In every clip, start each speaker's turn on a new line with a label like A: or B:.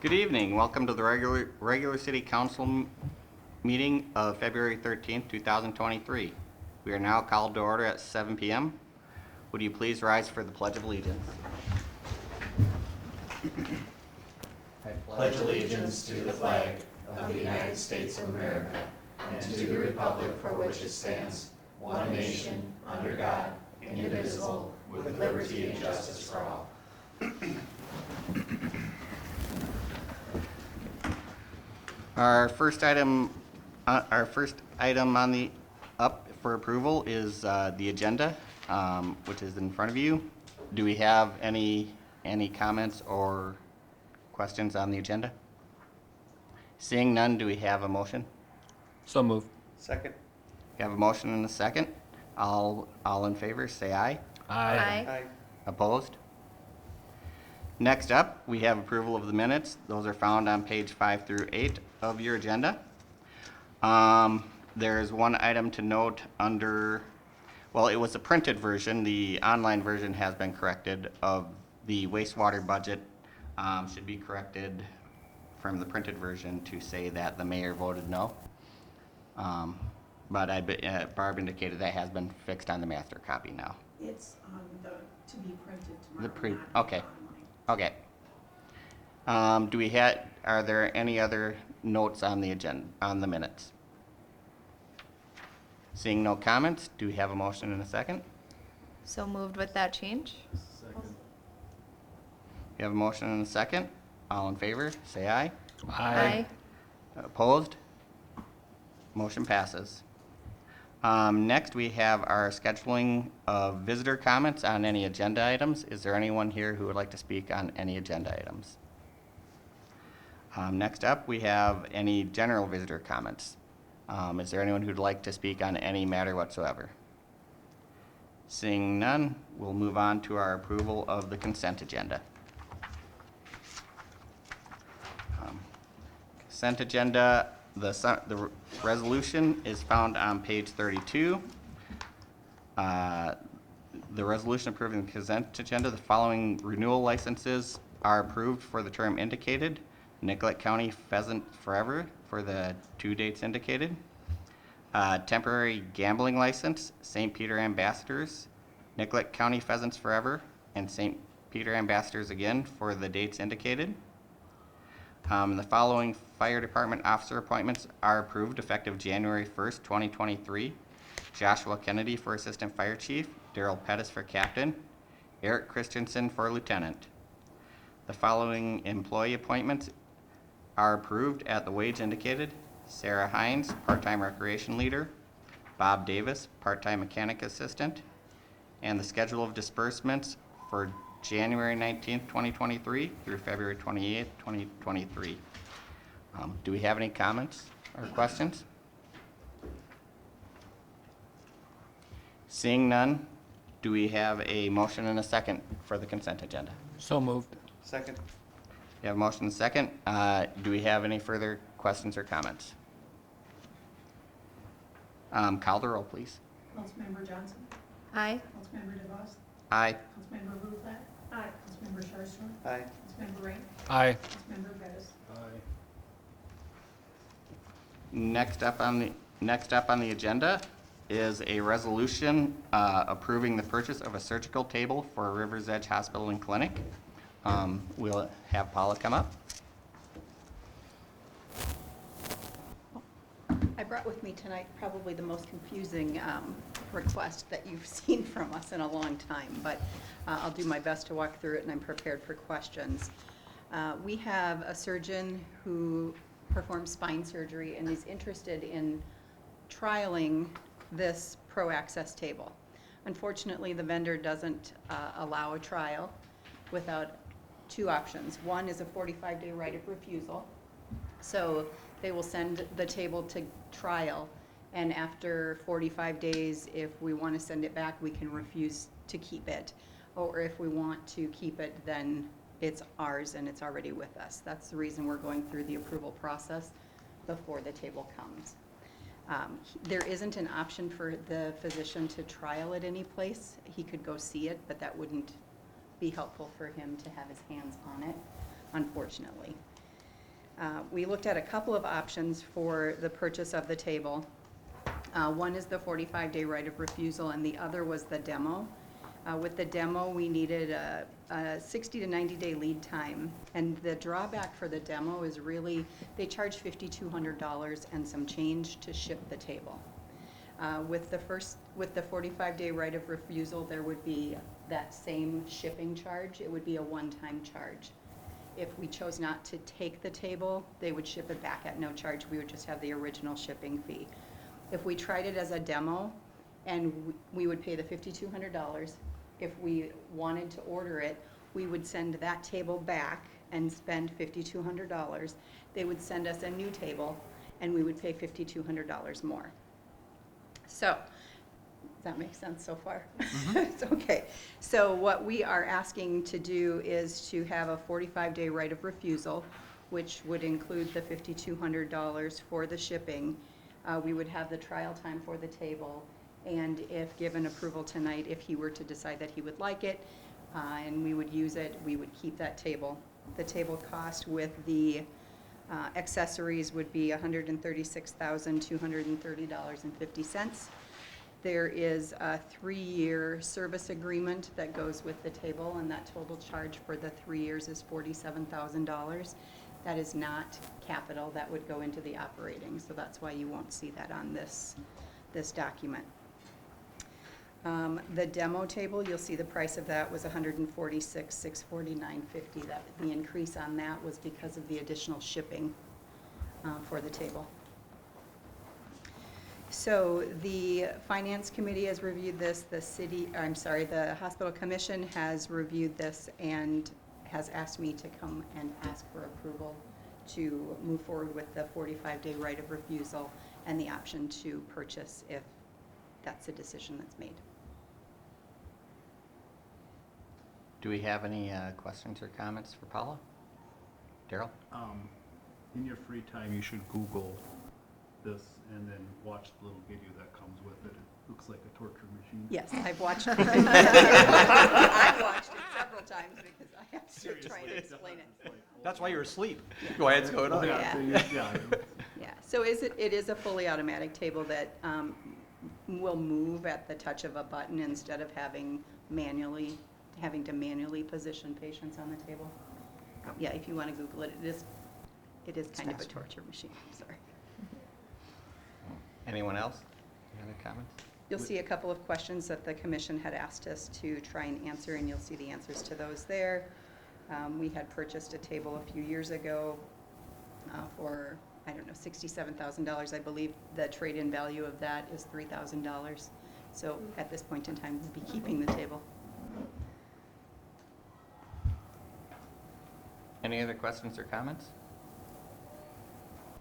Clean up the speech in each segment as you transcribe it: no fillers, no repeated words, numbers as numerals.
A: Good evening. Welcome to the regular city council meeting of February 13th, 2023. We are now called to order at 7 p.m. Would you please rise for the Pledge of Allegiance?
B: I pledge allegiance to the flag of the United States of America and to the republic for which it stands, one nation, under God, indivisible, with liberty and justice for all.
A: Our first item on the up for approval is the agenda, which is in front of you. Do we have any comments or questions on the agenda? Seeing none, do we have a motion?
C: So moved.
D: Second.
A: We have a motion and a second. All in favor, say aye.
D: Aye.
A: Opposed? Next up, we have approval of the minutes. Those are found on page 5 through 8 of your agenda. There's one item to note under, well, it was a printed version. The online version has been corrected of the wastewater budget. Should be corrected from the printed version to say that the mayor voted no. But Barb indicated that has been fixed on the master copy now.
E: It's on the, to be printed tomorrow.
A: The pre-
E: not
A: okay.
E: online.
A: Okay. Are there any other notes on the agenda, on the minutes? Seeing no comments, do we have a motion and a second?
F: So moved with that change?
A: We have a motion and a second. All in favor, say aye. Opposed? Motion passes. Next, we have our scheduling of visitor comments on any agenda items. Is there anyone here who would like to speak on any agenda items? Next up, we have any general visitor comments. Is there anyone who'd like to speak on any matter whatsoever? Seeing none, we'll move on to our approval of the consent agenda. Consent agenda, the resolution is found on page 32. The resolution approving the consent agenda, the following renewal licenses are approved for the term indicated. Nicollet County Pheasant Forever for the 2 dates indicated. Temporary gambling license, St. Peter Ambassadors, Nicollet County Pheasants Forever, and St. Peter Ambassadors again for the dates indicated. The following fire department officer appointments are approved effective January 1st, 2023. Joshua Kennedy for Assistant Fire Chief, Daryl Pettis for Captain, Eric Christensen for Lieutenant. The following employee appointments are approved at the wage indicated. Sarah Hines, part-time recreation leader, Bob Davis, part-time mechanic assistant, and the schedule of disbursements for January 19th, 2023 through February 28th, 2023. Do we have any comments or questions? Seeing none, do we have a motion and a second for the consent agenda?
C: So moved.
D: Second.
A: We have a motion and a second. Do we have any further questions or comments? Call the roll, please.
E: Councilmember Johnson.
F: Aye.
E: Councilmember DeVos.
A: Aye.
E: Councilmember Rutherford. Aye. Councilmember Sharpstorm.
D: Aye.
E: Councilmember Ring.
C: Aye.
E: Councilmember Bettis.
A: Next up on the agenda is a resolution approving the purchase of a surgical table for Rivers Edge Hospital and Clinic. We'll have Paula come up.
G: I brought with me tonight probably the most confusing request that you've seen from us in a long time, but I'll do my best to walk through it, and I'm prepared for questions. We have a surgeon who performs spine surgery and is interested in trialing this Pro Access table. Unfortunately, the vendor doesn't allow a trial without 2 options. One is a 45-day right of refusal. So they will send the table to trial, and after 45 days, if we want to send it back, we can refuse to keep it. Or if we want to keep it, then it's ours and it's already with us. That's the reason we're going through the approval process before the table comes. There isn't an option for the physician to trial at any place. He could go see it, but that wouldn't be helpful for him to have his hands on it, unfortunately. We looked at a couple of options for the purchase of the table. One is the 45-day right of refusal, and the other was the demo. With the demo, we needed a 60 to 90-day lead time. And the drawback for the demo is really, they charge $5,200 and some change to ship the table. With the 45-day right of refusal, there would be that same shipping charge. It would be a one-time charge. If we chose not to take the table, they would ship it back at no charge. We would just have the original shipping fee. If we tried it as a demo, and we would pay the $5,200, if we wanted to order it, we would send that table back and spend $5,200. They would send us a new table, and we would pay $5,200 more. So, does that make sense so far? It's okay. So what we are asking to do is to have a 45-day right of refusal, which would include the $5,200 for the shipping. We would have the trial time for the table, and if given approval tonight, if he were to decide that he would like it, and we would use it, we would keep that table. The table cost with the accessories would be $136,230.50. There is a 3-year service agreement that goes with the table, and that total charge for the 3 years is $47,000. That is not capital, that would go into the operating, so that's why you won't see that on this document. The demo table, you'll see the price of that was $146,649.50. That the increase on that was because of the additional shipping for the table. So the Finance Committee has reviewed this, the Hospital Commission has reviewed this and has asked me to come and ask for approval to move forward with the 45-day right of refusal and the option to purchase if that's a decision that's made.
A: Do we have any questions or comments for Paula? Daryl?
D: In your free time, you should Google this and then watch the little video that comes with it. It looks like a torture machine.
G: Yes, I've watched it. I've watched it several times because I have to try and explain it.
A: That's why you're asleep. Go ahead, go ahead.
G: Yeah. Yeah, so it is a fully automatic table that will move at the touch of a button instead of having to manually position patients on the table. Yeah, if you want to Google it, it is kind of a torture machine, sorry.
A: Anyone else? Any other comments?
G: You'll see a couple of questions that the commission had asked us to try and answer, and you'll see the answers to those there. We had purchased a table a few years ago for, I don't know, $67,000. I believe the trade-in value of that is $3,000. So at this point in time, we'll be keeping the table.
A: Any other questions or comments?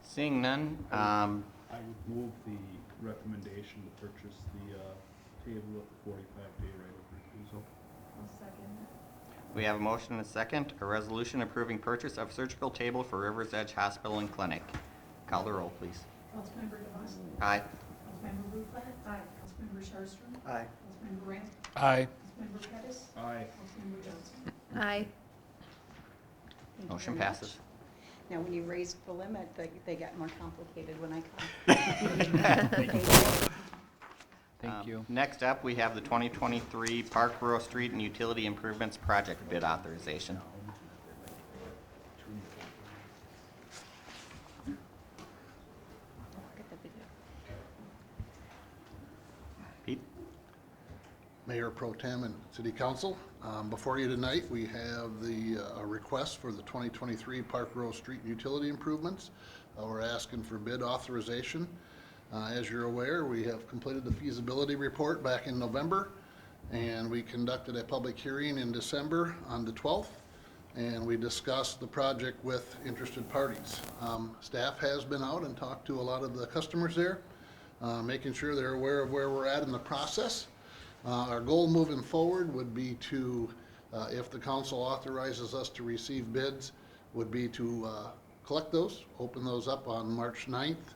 A: Seeing none,
D: I would move the recommendation to purchase the table with the 45-day right of refusal.
E: I'll second that.
A: we have a motion and a second, a resolution approving purchase of surgical table for Rivers Edge Hospital and Clinic. Call the roll, please.
E: Councilmember DeVos.
A: Aye.
E: Councilmember Rutherford. Aye. Councilmember Sharpstra.
A: Aye.
E: Councilmember Grant.
C: Aye.
E: Councilmember Pettis.
D: Aye.
E: Councilmember Johnson.
F: Aye.
G: Thank you
A: Motion
G: very much.
A: passes.
G: Now, when you raised the limit, they got more complicated when I come.
C: Thank you.
A: Next up, we have the 2023 Park Row Street and Utility Improvements Project bid authorization. Pete?
H: Mayor Pro Tem and City Council, before you tonight, we have the a request for the 2023 Park Row Street Utility Improvements. We're asking for bid authorization. As you're aware, we have completed the feasibility report back in November, and we conducted a public hearing in December on the 12th, and we discussed the project with interested parties. Staff has been out and talked to a lot of the customers there, making sure they're aware of where we're at in the process. Our goal moving forward would be to, if the council authorizes us to receive bids, would be to collect those, open those up on March 9th.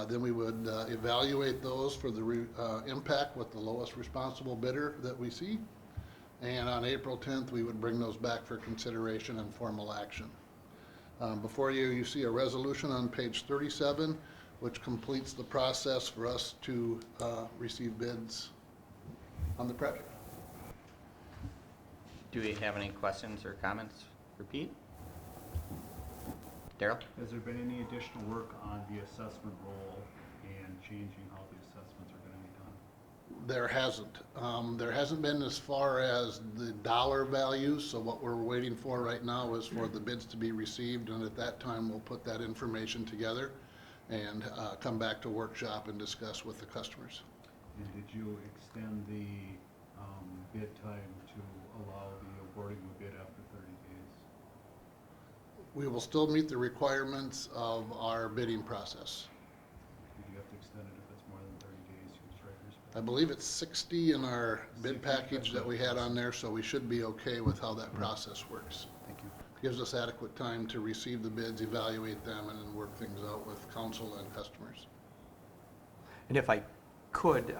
H: Then we would evaluate those for the impact with the lowest responsible bidder that we see. And on April 10th, we would bring those back for consideration and formal action. Before you, you see a resolution on page 37, which completes the process for us to receive bids on the project.
A: Do we have any questions or comments for Pete? Daryl?
D: Has there been any additional work on the assessment role and changing how the assessments are gonna be done?
H: There hasn't. There hasn't been as far as the dollar values, so what we're waiting for right now is for the bids to be received, and at that time, we'll put that information together and come back to workshop and discuss with the customers.
D: And did you extend the bid time to allow the awarding of bid after 30 days?
H: We will still meet the requirements of our bidding process.
D: Did you have to extend it if it's more than 30 days to strikers?
H: I believe it's 60 in our bid package that we had on there, so we should be okay with how that process works.
C: Thank you.
H: Gives us adequate time to receive the bids, evaluate them, and then work things out with council and customers.
I: And if I could,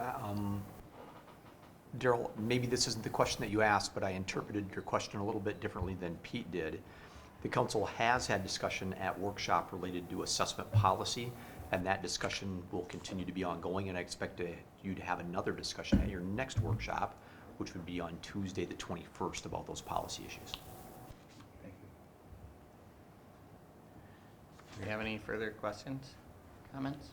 I: Daryl, maybe this isn't the question that you asked, but I interpreted your question a little bit differently than Pete did. The council has had discussion at workshop related to assessment policy, and that discussion will continue to be ongoing, and I expect you to have another discussion at your next workshop, which would be on Tuesday, the 21st, about those policy issues.
D: Thank you.
A: Do we have any further questions, comments?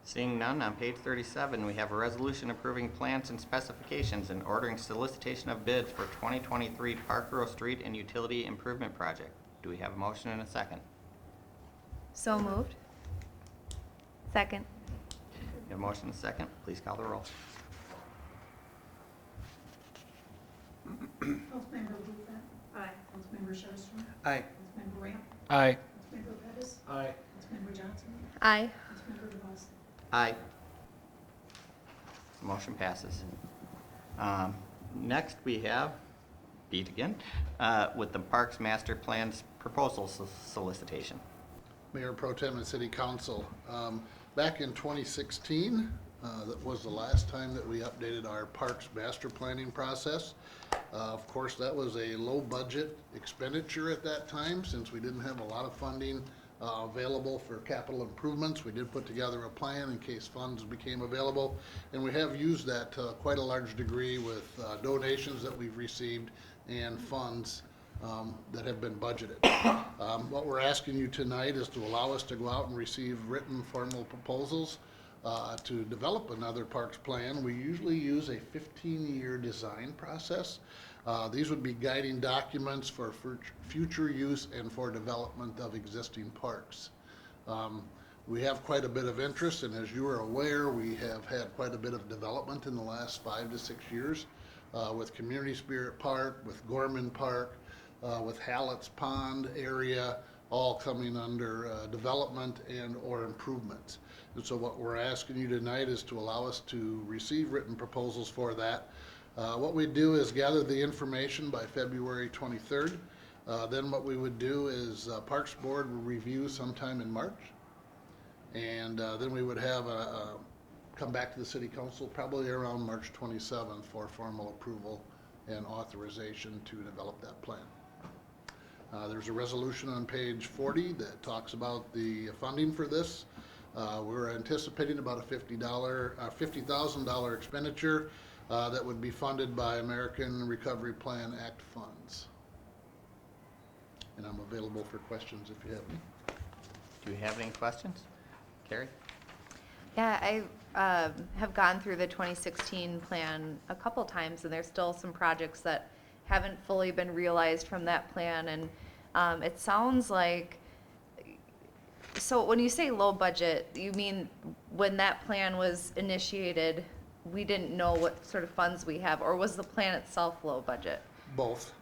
A: Seeing none, on page 37, we have a resolution approving plans and specifications and ordering solicitation of bids for 2023 Park Row Street and Utility Improvement Project. Do we have a motion and a second?
F: So moved. Second.
A: We have a motion and a second. Please call the roll.
E: Councilmember Bluefett. Aye. Councilmember Sharpstorm.
C: Aye.
E: Councilmember Grant.
C: Aye.
E: Councilmember Pettis.
D: Aye.
E: Councilmember Johnson.
F: Aye.
E: Councilmember DeBosse.
A: Aye. Motion passes. Next, we have, Pete again, with the Parks Master Plans Proposal Solicitation.
H: Mayor Pro Tem and City Council, back in 2016, that was the last time that we updated our parks master planning process. Of course, that was a low budget expenditure at that time, since we didn't have a lot of funding available for capital improvements. We did put together a plan in case funds became available, and we have used that to quite a large degree with donations that we've received and funds that have been budgeted. What we're asking you tonight is to allow us to go out and receive written formal proposals to develop another parks plan. We usually use a 15-year design process. These would be guiding documents for future use and for development of existing parks. We have quite a bit of interest, and as you are aware, we have had quite a bit of development in the last 5 to 6 years with Community Spirit Park, with Gorman Park, with Hallett's Pond area, all coming under development and or improvements. And so what we're asking you tonight is to allow us to receive written proposals for that. What we do is gather the information by February 23rd. Then what we would do is Parks Board will review sometime in March. And then we would have come back to the City Council probably around March 27th for formal approval and authorization to develop that plan. There's a resolution on page 40 that talks about the funding for this. We're anticipating about a $50,000 expenditure that would be funded by American Recovery Plan Act funds. And I'm available for questions if you have any.
A: Do we have any questions? Carrie?
F: Yeah, I have gone through the 2016 plan a couple times, and there's still some projects that haven't fully been realized from that plan. And it sounds like, so when you say low budget, you mean when that plan was initiated, we didn't know what sort of funds we have, or was the plan itself low budget?
H: Both.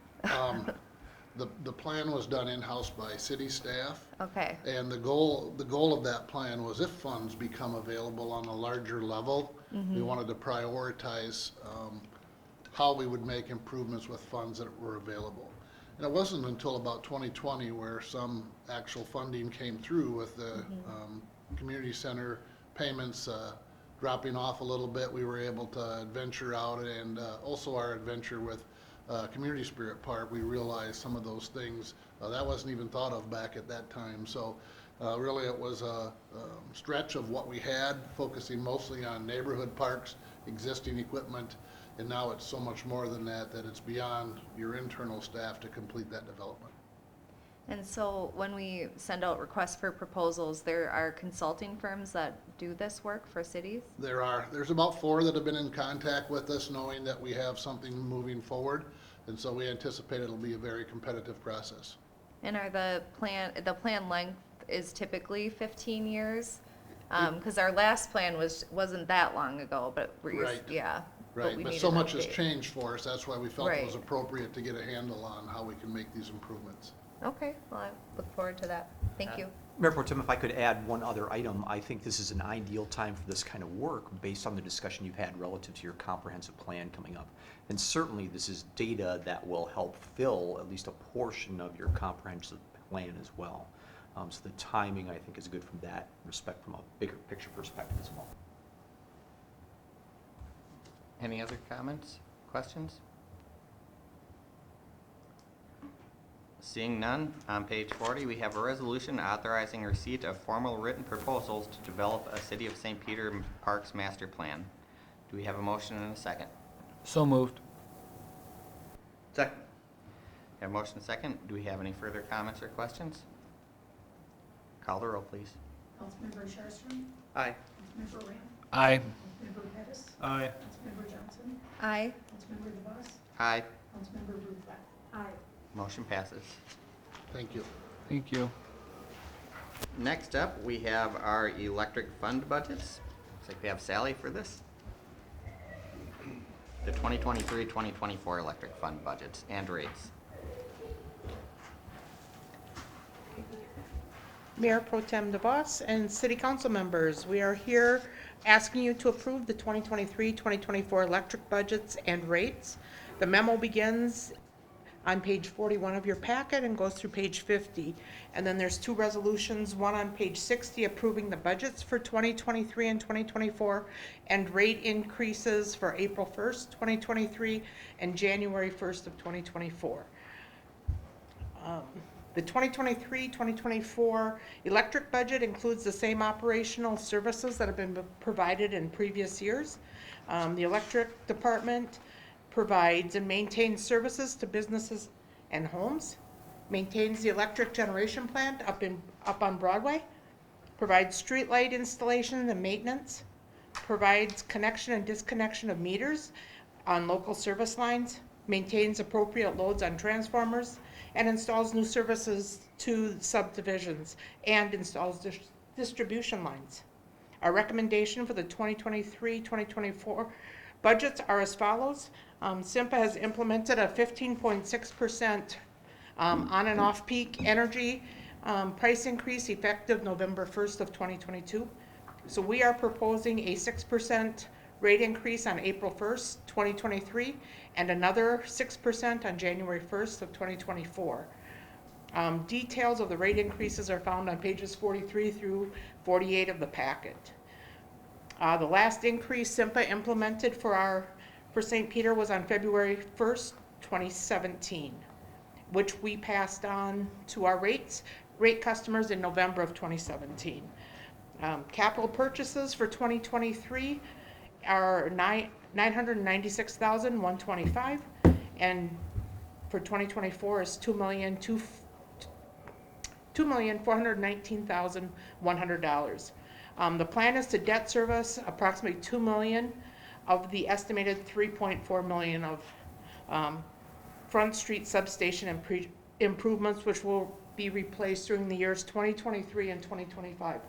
H: The plan was done in-house by city staff.
F: Okay.
H: And the goal of that plan was if funds become available on a larger level, we wanted to prioritize how we would make improvements with funds that were available. And it wasn't until about 2020 where some actual funding came through with the community center payments dropping off a little bit. We were able to venture out, and also our adventure with community spirit part, we realized some of those things, that wasn't even thought of back at that time. So really it was a stretch of what we had, focusing mostly on neighborhood parks, existing equipment, and now it's so much more than that, that it's beyond your internal staff to complete that development.
F: And so when we send out requests for proposals, there are consulting firms that do this work for cities?
H: There's about 4 that have been in contact with us, knowing that we have something moving forward, and so we anticipate it'll be a very competitive process.
F: And are the plan length is typically 15 years? Because our last plan wasn't that long ago, but
H: Right.
F: yeah.
H: Right,
F: we
H: but
F: need
H: so
F: an
H: much has
F: update.
H: changed for us, that's why we felt it was
F: Right.
H: appropriate to get a handle on how we can make these improvements.
F: Okay, well, I look forward to that. Thank you.
I: Mayor Pro Tem, if I could add one other item, I think this is an ideal time for this kind of work based on the discussion you've had relative to your comprehensive plan coming up. And certainly this is data that will help fill at least a portion of your comprehensive plan as well. So the timing, I think, is good from that respect, from a bigger picture perspective as well.
A: Any other comments, questions? Seeing none, on page 40, we have a resolution authorizing receipt of formal written proposals to develop a City of St. Peter Parks Master Plan. Do we have a motion and a second?
C: So moved.
A: Second. Have a motion and a second. Do we have any further comments or questions? Call the roll, please.
E: Councilmember Sharpston?
A: Aye.
E: Councilmember Ramp?
C: Aye.
E: Councilmember Pettis?
D: Aye.
E: Councilmember Johnson?
F: Aye.
E: Councilmember DeVos?
A: Aye.
E: Councilmember Blumenthal? Aye.
A: Motion passes.
H: Thank you.
C: Thank you.
A: Next up, we have our electric fund budgets. Looks like we have Sally for this. The 2023-2024 electric fund budgets and rates.
J: Mayor Pro Tem DeVos and City Council members, we are here asking you to approve the 2023-2024 electric budgets and rates. The memo begins on page 41 of your packet and goes through page 50. And then there's 2 resolutions, one on page 60 approving the budgets for 2023 and 2024 and rate increases for April 1st, 2023 and January 1st of 2024. The 2023-2024 electric budget includes the same operational services that have been provided in previous years. The electric department provides and maintains services to businesses and homes, maintains the electric generation plant up on Broadway, provides street light installation and maintenance, provides connection and disconnection of meters on local service lines, maintains appropriate loads on transformers, and installs new services to subdivisions and installs distribution lines. Our recommendation for the 2023-2024 budgets are as follows. SIMPA has implemented a 15.6% on and off peak energy price increase effective November 1st of 2022. So we are proposing a 6% rate increase on April 1st, 2023, and another 6% on January 1st of 2024. Details of the rate increases are found on pages 43 through 48 of the packet. The last increase SIMPA implemented for St. Peter was on February 1st, 2017, which we passed on to our rate customers in November of 2017. Capital purchases for 2023 are $996,125, and for 2024 is $2,419,100. The plan is to debt service approximately $2 million of the estimated $3.4 million of Front Street substation improvements, which will be replaced during the years 2023 and 2025.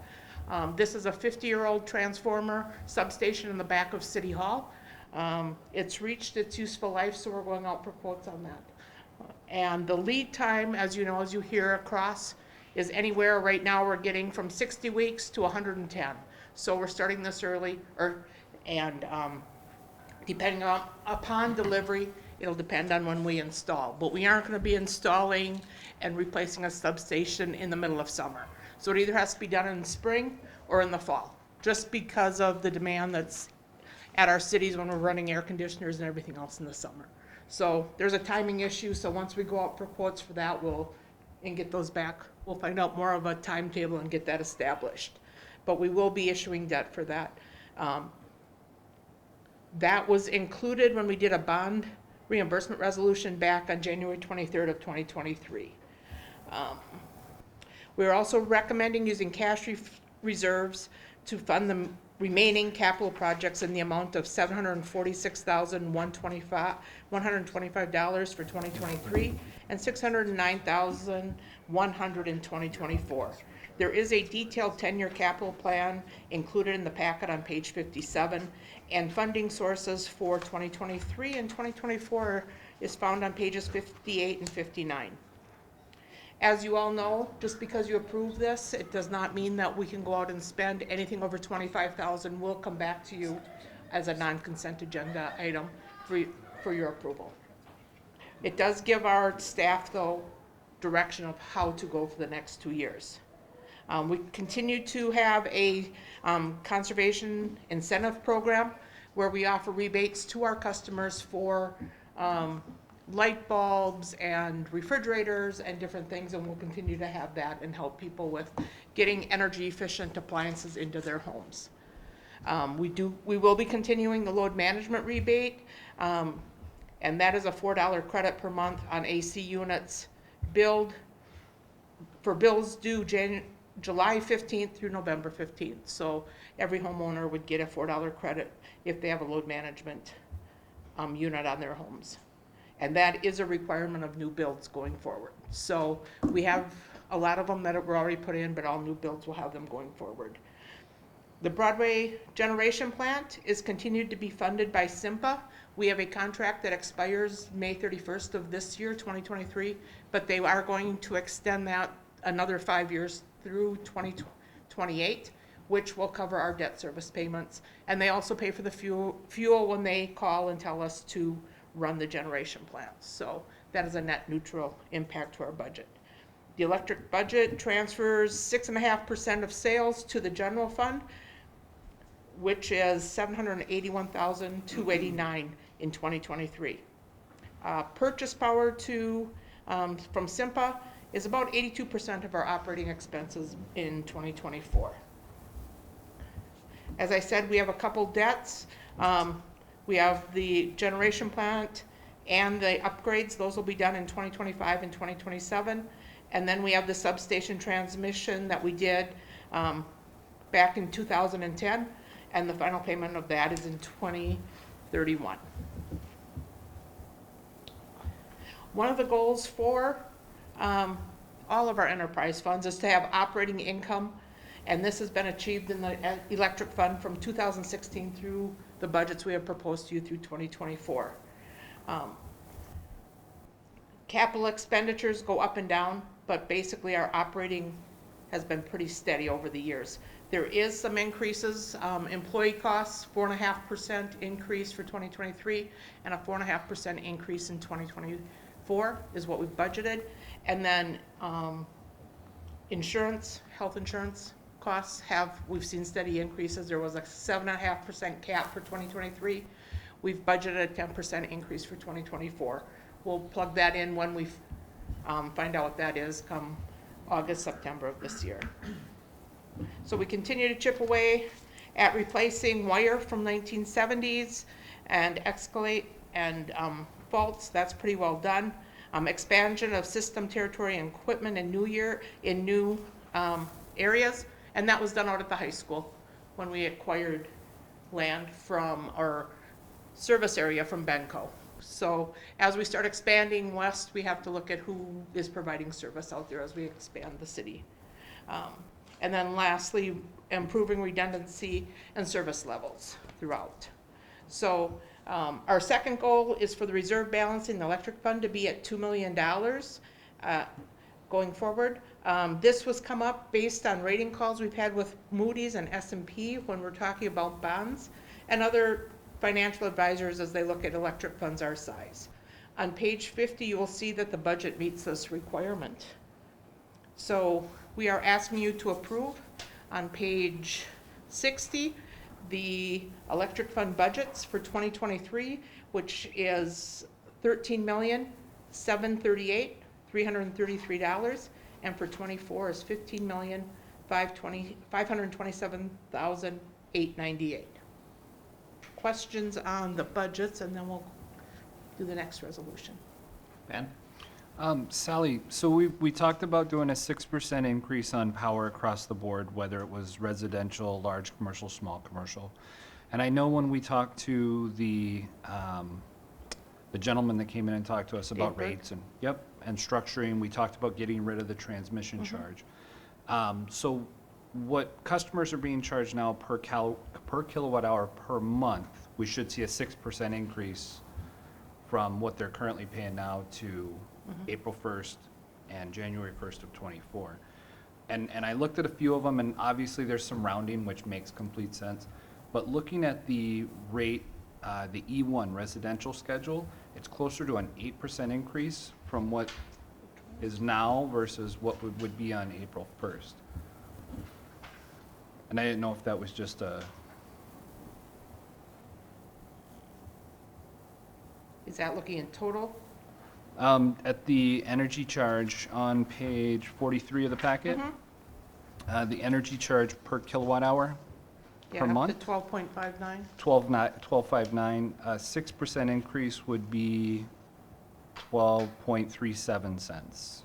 J: This is a 50-year-old transformer substation in the back of City Hall. It's reached its useful life, so we're going out for quotes on that. And the lead time, as you know, as you hear across, is anywhere, right now we're getting from 60 weeks to 110. So we're starting this early, depending upon delivery, it'll depend on when we install. But we aren't going to be installing and replacing a substation in the middle of summer. So it either has to be done in spring or in the fall, just because of the demand that's at our cities when we're running air conditioners and everything else in the summer. So there's a timing issue, so once we go out for quotes for that, and get those back, we'll find out more of a timetable and get that established. But we will be issuing debt for that. That was included when we did a bond reimbursement resolution back on January 23rd of 2023. We're also recommending using cash reserves to fund the remaining capital projects in the amount of $746,125 for 2023 and $609,100 in 2024. There is a detailed 10-year capital plan included in the packet on page 57, and funding sources for 2023 and 2024 is found on pages 58 and 59. As you all know, just because you approve this, it does not mean that we can go out and spend anything over $25,000. We'll come back to you as a non-consent agenda item for your approval. It does give our staff, though, direction of how to go for the next 2 years. We continue to have a conservation incentive program where we offer rebates to our customers for light bulbs and refrigerators and different things, and we'll continue to have that and help people with getting energy efficient appliances into their homes. We will be continuing the load management rebate, and that is a $4 credit per month on AC units billed for bills due July 15th through November 15th. So every homeowner would get a $4 credit if they have a load management unit on their homes. And that is a requirement of new builds going forward. So we have a lot of them that were already put in, but all new builds will have them going forward. The Broadway generation plant is continued to be funded by SIMPA. We have a contract that expires May 31st of this year, 2023, but they are going to extend that another 5 years through 2028, which will cover our debt service payments. And they also pay for the fuel when they call and tell us to run the generation plant. So that is a net neutral impact to our budget. The electric budget transfers 6.5% of sales to the general fund, which is $781,289 in 2023. Purchase power from SIMPA is about 82% of our operating expenses in 2024. As I said, we have a couple debts. We have the generation plant and the upgrades. Those will be done in 2025 and 2027. And then we have the substation transmission that we did back in 2010, and the final payment of that is in 2031. One of the goals for all of our enterprise funds is to have operating income, and this has been achieved in the electric fund from 2016 through the budgets we have proposed to you through 2024. Capital expenditures go up and down, but basically our operating has been pretty steady over the years. There is some increases, employee costs, 4.5% increase for 2023, and a 4.5% increase in 2024 is what we've budgeted. And then insurance, health insurance costs we've seen steady increases. There was a 7.5% cap for 2023. We've budgeted a 10% increase for 2024. We'll plug that in when we find out what that is come August, September of this year. So we continue to chip away at replacing wire from 1970s and escalate and faults. That's pretty well done. Expansion of system territory and equipment in new areas, and that was done out at the high school when we acquired land from our service area from Benco. So as we start expanding west, we have to look at who is providing service out there as we expand the city. And then lastly, improving redundancy and service levels throughout. So our second goal is for the reserve balance in the electric fund to be at $2 million going forward. This was come up based on rating calls we've had with Moody's and S&P when we're talking about bonds and other financial advisors as they look at electric funds our size. On page 50, you will see that the budget meets this requirement. So we are asking you to approve on page 60 the electric fund budgets for 2023, which is $13,738,333, and for '24 is $15,527,898. Questions on the budgets, and then we'll do the next resolution.
A: Ben?
C: Sally, so we talked about doing a 6% increase on power across the board, whether it was residential, large commercial, small commercial. And I know when we talked to the gentleman that came in and talked to us about
J: Dave Berg?
C: rates and, and structuring, we talked about getting rid of the transmission charge. So what customers are being charged now per kilowatt hour per month, we should see a 6% increase from what they're currently paying now to April 1st and January 1st of '24. And I looked at a few of them, and obviously there's some rounding, which makes complete sense. But looking at the rate, the E1 residential schedule, it's closer to an 8% increase from what is now versus what would be on April 1st. And I didn't know if that was just a,
J: Is that looking in total?
C: at the energy charge on page 43 of the packet, the energy charge per kilowatt hour
J: Yeah,
C: per
J: up
C: month,
J: to 12.59.
C: 12.59, 6% increase would be 12.37 cents.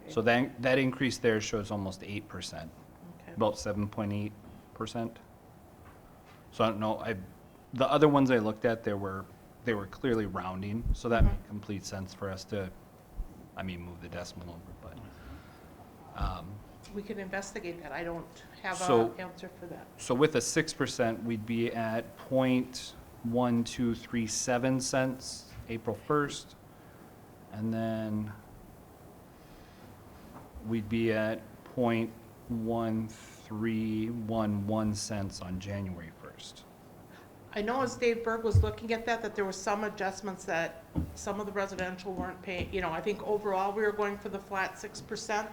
C: So that increase there shows almost 8%,
J: Okay.
C: about 7.8%. So I don't know, the other ones I looked at, they were clearly rounding, so that made complete sense for us to, move the decimal over, but.
J: We can investigate that. I don't have
C: So-
J: an answer for that.
C: So with a 6%, we'd be at 0.1237 cents April 1st, and then we'd be at 0.1311 cents on January 1st.
J: I know as Dave Berg was looking at that there were some adjustments that some of the residential weren't paying. I think overall we were going for the flat 6%,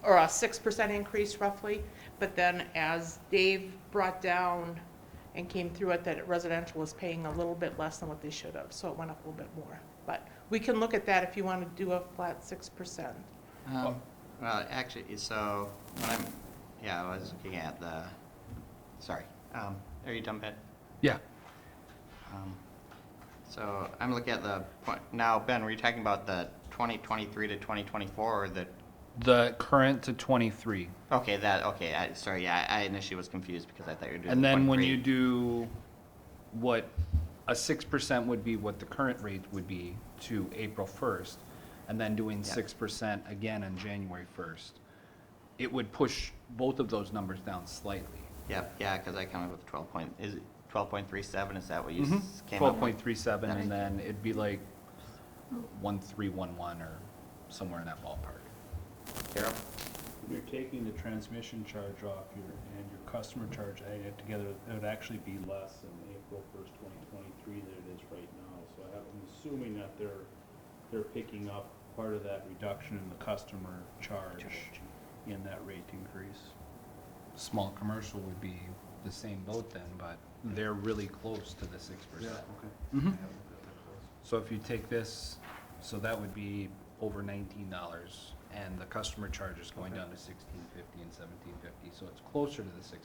J: or a 6% increase roughly. But then as Dave brought down and came through it, that residential was paying a little bit less than what they should have, so it went up a little bit more. But we can look at that if you want to do a flat 6%.
A: Well, actually, so when I was looking at sorry, are you done, Ben?
C: Yeah.
A: So I'm looking at the point, now, Ben, were you talking about the 2023 to 2024 or the?
C: The current to 23.
A: Okay, sorry, I initially was confused because I thought you were doing.
C: And then when
A: 0.3.
C: you do what a 6% would be, what the current rate would be to April 1st, and then doing 6% again on January 1st, it would push both of those numbers down slightly.
A: Yep, yeah, because I came up with 12.37, is that what you came up with?
C: 12.37, and then it'd be like 1311 or somewhere in that ballpark.
A: Carol?
D: You're taking the transmission charge off and your customer charge, adding it together, it would actually be less in April 1st, 2023 than it is right now. So I'm assuming that they're picking up part of that reduction in the customer charge in that rate increase.
C: Small commercial would be the same boat then, but they're really close to the 6%.
D: Okay.
C: So if you take this, so that would be over $19, and the customer charge is going down to $16.50 and $17.50, so it's closer to the 6%.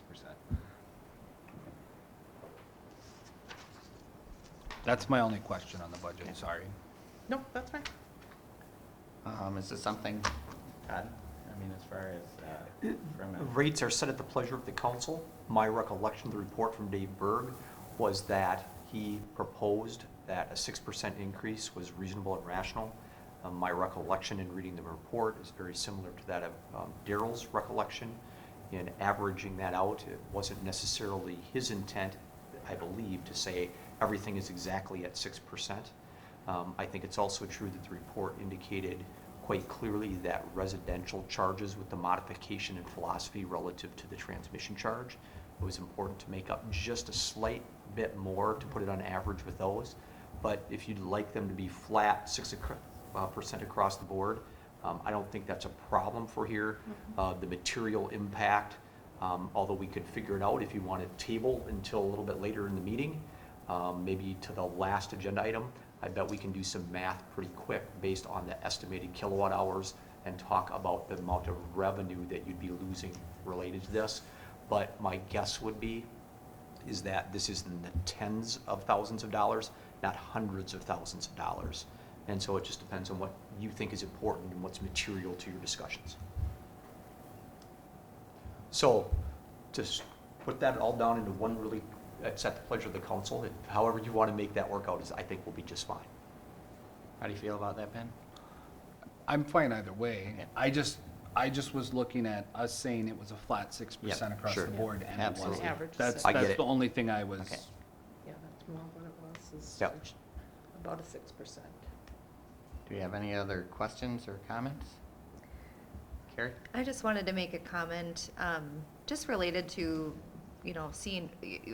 C: That's my only question on the budget, sorry.
J: Nope, that's fine.
A: Is this something, Todd, as far as, from a.
I: Rates are set at the pleasure of the council. My recollection of the report from Dave Berg was that he proposed that a 6% increase was reasonable and rational. My recollection in reading the report is very similar to that of Daryl's recollection. In averaging that out, it wasn't necessarily his intent, I believe, to say everything is exactly at 6%. I think it's also true that the report indicated quite clearly that residential charges with the modification in philosophy relative to the transmission charge, it was important to make up just a slight bit more to put it on average with those. But if you'd like them to be flat 6% across the board, I don't think that's a problem for here. The material impact, although we could figure it out if you want to table until a little bit later in the meeting, maybe to the last agenda item, I bet we can do some math pretty quick based on the estimated kilowatt hours and talk about the amount of revenue that you'd be losing related to this. But my guess would be is that this is in the tens of thousands of dollars, not hundreds of thousands of dollars. And so it just depends on what you think is important and what's material to your discussions. So, just put that all down into one really, it's at the pleasure of the council. However you want to make that work out is, I think, will be just fine.
A: How do you feel about that, Ben?
C: I'm fine either way.
A: Yeah.
C: I just was looking at us saying it was a flat 6% across
I: sure.
C: the board, and it
A: Absolutely.
C: wasn't.
J: Average
C: That's,
I: I get
C: that's
I: it.
C: the only thing I was,
A: Okay.
J: Yeah, that's more what it was, is
I: Yep.
J: about a 6%.
A: Do we have any other questions or comments? Carrie?
F: I just wanted to make a comment, just related to, you know, seeing,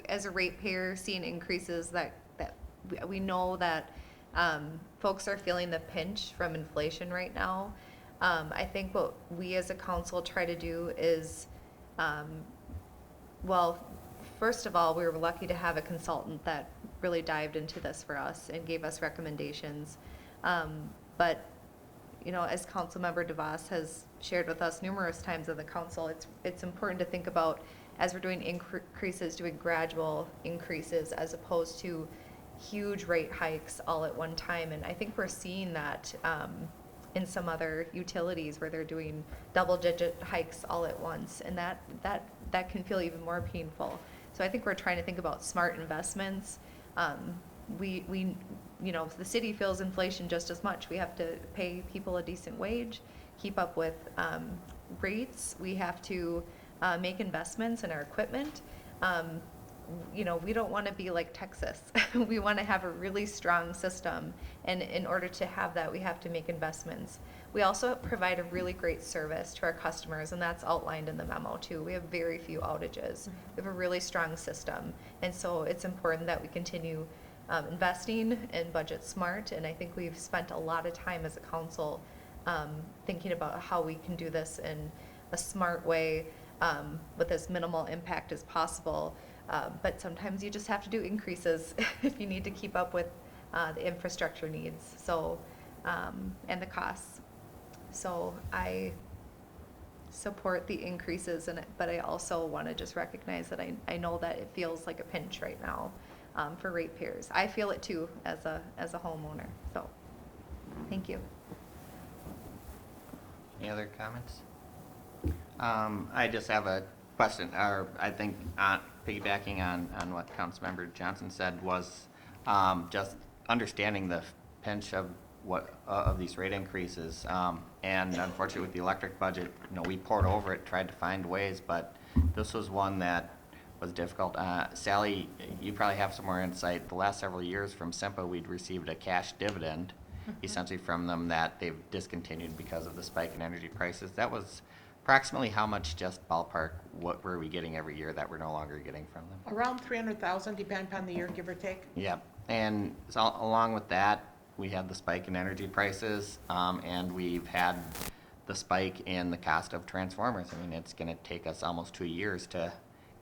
F: as a ratepayer, seeing increases that we know that folks are feeling the pinch from inflation right now. I think what we as a council try to do is, well, first of all, we were lucky to have a consultant that really dived into this for us and gave us recommendations. But, you know, as Councilmember DeVos has shared with us numerous times of the council, it's important to think about, as we're doing increases, doing gradual increases as opposed to huge rate hikes all at one time. And I think we're seeing that in some other utilities where they're doing double-digit hikes all at once, and that can feel even more painful. So I think we're trying to think about smart investments. We you know, the city feels inflation just as much. We have to pay people a decent wage, keep up with rates. We have to make investments in our equipment. You know, we don't want to be like Texas. We want to have a really strong system, and in order to have that, we have to make investments. We also provide a really great service to our customers, and that's outlined in the memo too. We have very few outages. We have a really strong system, and so it's important that we continue investing and budget smart, and I think we've spent a lot of time as a council thinking about how we can do this in a smart way with as minimal impact as possible. But sometimes you just have to do increases if you need to keep up with the infrastructure needs, so and the costs. So I support the increases, but I also want to just recognize that I know that it feels like a pinch right now for ratepayers. I feel it too as a homeowner. So thank you.
A: Any other comments? I just have a question, or I think piggybacking on what Councilmember Johnson said was just understanding the pinch of of these rate increases. And unfortunately with the electric budget, you know, we poured over it, tried to find ways, but this was one that was difficult. Sally, you probably have some more insight. The last several years from SEMPA, we'd received a cash dividend essentially from them that they've discontinued because of the spike in energy prices. That was approximately how much, just ballpark, what were we getting every year that we're no longer getting from them?
J: Around 300,000, depending upon the year, give or take.
A: Yep, and so along with that, we had the spike in energy prices, and we've had the spike in the cost of transformers. I mean, it's gonna take us almost 2 years to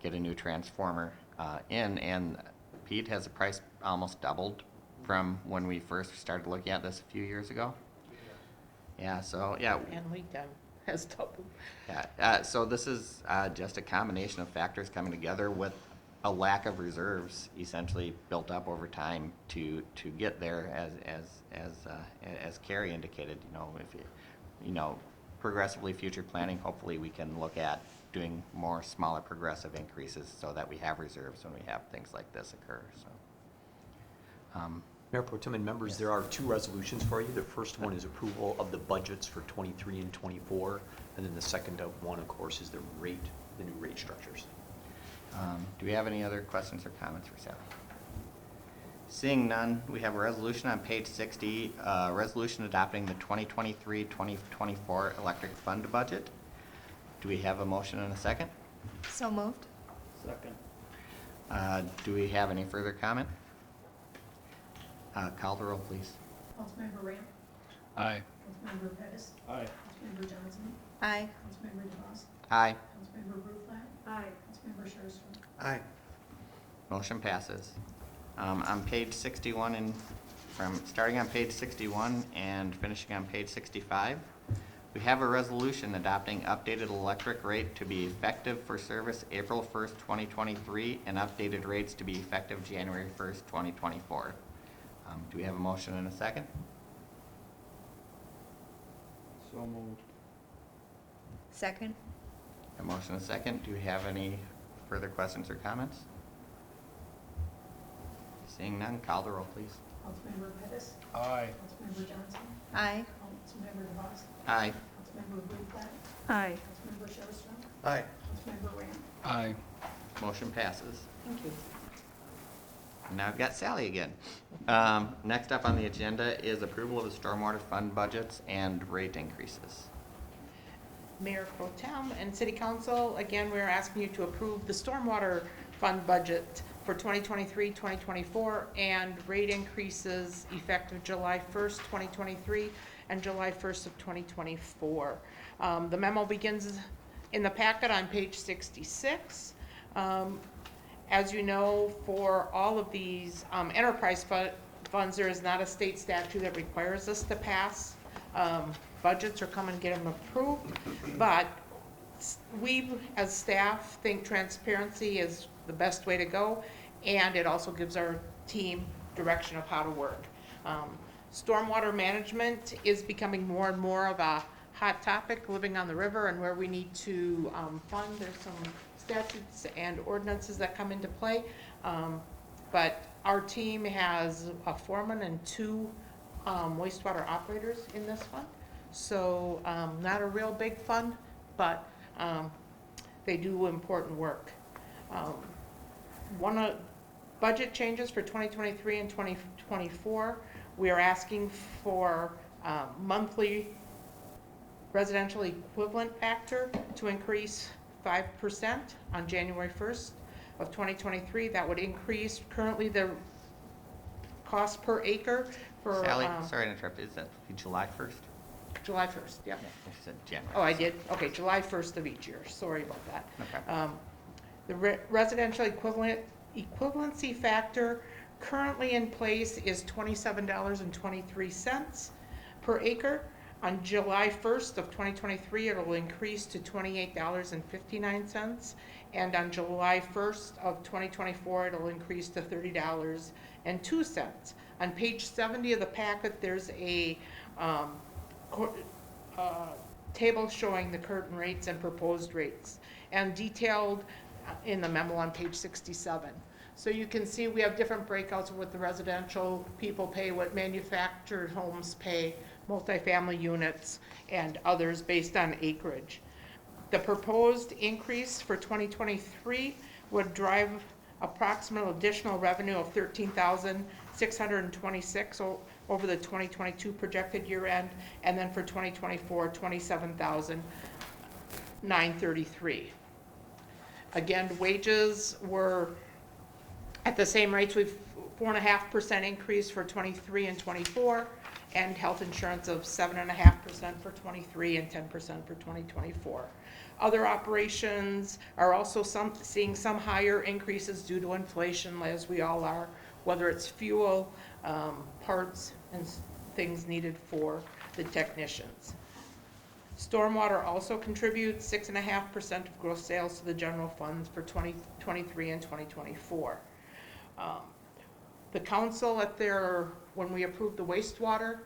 A: get a new transformer in, and Pete, has the price almost doubled from when we first started looking at this a few years ago? Yeah, so, yeah.
J: And lead time has doubled.
A: Yeah, so this is just a combination of factors coming together with a lack of reserves essentially built up over time to get there, as Carrie indicated. You know, if you know, progressively future planning, hopefully we can look at doing more smaller progressive increases so that we have reserves when we have things like this occur. So.
I: Mayor Pro Tem and members, there are 2 resolutions for you. The first one is approval of the budgets for 23 and 24, and then the second one, of course, is the new rate structures.
A: Do we have any other questions or comments for Sally? Seeing none, we have a resolution on page 60, resolution adopting the 2023-2024 electric fund budget. Do we have a motion and a second?
F: So moved.
D: Second.
A: Do we have any further comment? Call the roll, please.
E: Councilmember Ramp,
C: aye.
E: Councilmember Pettis,
D: Aye.
E: Councilmember Johnson,
G: Aye.
E: Councilmember DeVos,
A: Aye.
E: Councilmember Bruflat. Aye. Councilmember Sherrod.
A: Aye. Motion passes. On page 61 in starting on page 61 and finishing on page 65. We have a resolution adopting updated electric rate to be effective for service April 1st, 2023, and updated rates to be effective January 1st, 2024. Do we have a motion and a second?
D: So moved.
F: Second?
A: A motion and a second. Do we have any further questions or comments? Seeing none, call the roll, please.
E: Councilmember Pettis,
D: Aye.
E: Councilmember Johnson,
F: Aye.
E: Councilmember DeVos,
A: Aye.
E: Councilmember Blueflat,
F: Aye.
E: Councilmember Sherrod,
I: Aye.
E: Councilmember Ram.
C: Aye.
A: Motion passes.
G: Thank you.
A: Now I've got Sally again. Next up on the agenda is approval of the stormwater fund budgets and rate increases.
J: Mayor Pro Tem and City Council, again, we're asking you to approve the stormwater fund budget for 2023, 2024, and rate increases effective July 1st, 2023, and July 1st of 2024. The memo begins in the packet on page 66. As you know, for all of these enterprise funds, there is not a state statute that requires us to pass budgets or come and get them approved, but we, as staff, think transparency is the best way to go, and it also gives our team direction of how to work. Stormwater management is becoming more and more of a hot topic, living on the river and where we need to fund. There's some statutes and ordinances that come into play, but our team has a foreman and 2 wastewater operators in this fund. So not a real big fund, but they do important work. One of budget changes for 2023 and 2024, we are asking for monthly residential equivalent factor to increase 5% on January 1st of 2023. That would increase currently the cost per acre for
A: Sally, sorry to interrupt. Is that July 1st?
J: July 1st, yep.
A: I said January.
J: Oh, I did? Okay, July 1st of each year. Sorry about that.
A: Okay.
J: The residential equivalency factor currently in place is $27.23 per acre. On July 1st of 2023, it will increase to $28.59. And on July 1st of 2024, it'll increase to $30.02. On page 70 of the packet, there's a table showing the current rates and proposed rates, and detailed in the memo on page 67. So you can see we have different breakouts of what the residential people pay, what manufactured homes pay, multifamily units, and others based on acreage. The proposed increase for 2023 would drive approximate additional revenue of $13,626 over the 2022 projected year end, and then for 2024, $27,933. Again, wages were at the same rates. We've 4.5% increase for 23 and 24, and health insurance of 7.5% for 23 and 10% for 2024. Other operations are also seeing some higher increases due to inflation, as we all are, whether it's fuel, parts, and things needed for the technicians. Stormwater also contributes 6.5% of gross sales to the general funds for 2023 and 2024. The council when we approved the wastewater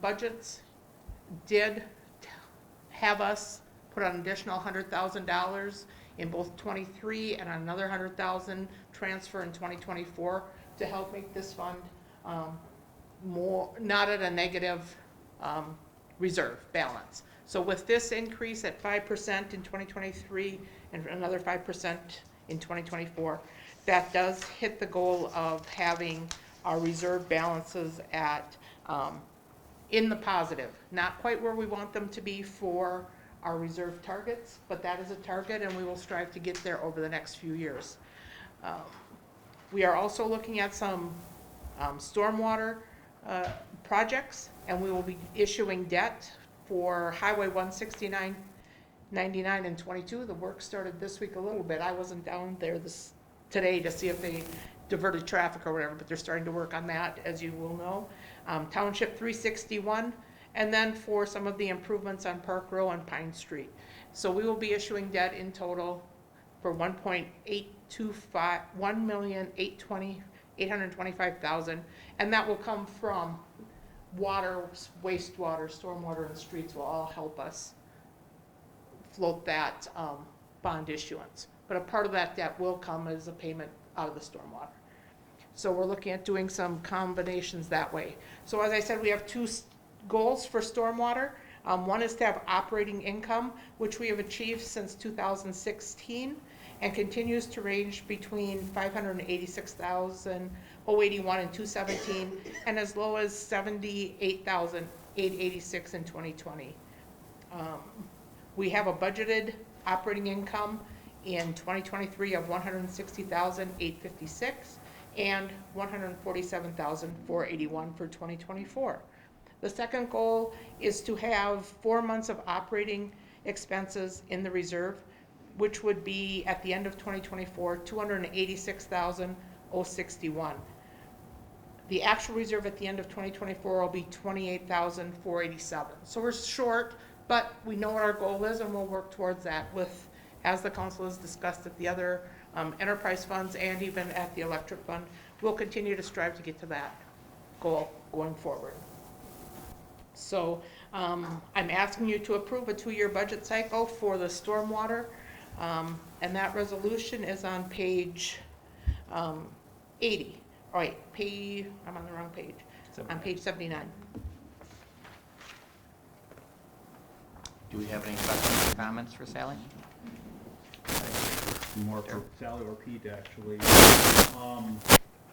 J: budgets, did have us put an additional $100,000 in both 23 and another $100,000 transfer in 2024 to help make this fund not at a negative reserve balance. So with this increase at 5% in 2023 and another 5% in 2024, that does hit the goal of having our reserve balances at in the positive. Not quite where we want them to be for our reserve targets, but that is a target, and we will strive to get there over the next few years. We are also looking at some stormwater projects, and we will be issuing debt for Highway 169, 99, and 22. The work started this week a little bit. I wasn't down there today to see if they diverted traffic or whatever, but they're starting to work on that, as you will know. Township 361, and then for some of the improvements on Park Row and Pine Street. So we will be issuing debt in total for $1,825,000, and that will come from water, wastewater, stormwater, and streets will all help us float that bond issuance. But a part of that debt will come as a payment out of the stormwater. So we're looking at doing some combinations that way. So as I said, we have two goals for stormwater. One is to have operating income, which we have achieved since 2016, and continues to range between $586,081 in 2017, and as low as $78,886 in 2020. We have a budgeted operating income in 2023 of $160,856 and $147,481 for 2024. The second goal is to have 4 months of operating expenses in the reserve, which would be at the end of 2024, $286,061. The actual reserve at the end of 2024 will be $28,487. So we're short, but we know what our goal is, and we'll work towards that with, as the council has discussed at the other enterprise funds and even at the electric fund. We'll continue to strive to get to that goal going forward. So I'm asking you to approve a 2-year budget cycle for the stormwater, and that resolution is on page 80. All right, I'm on the wrong page. On page 79.
A: Do we have any questions or comments for Sally?
D: More for Sally or Pete, actually.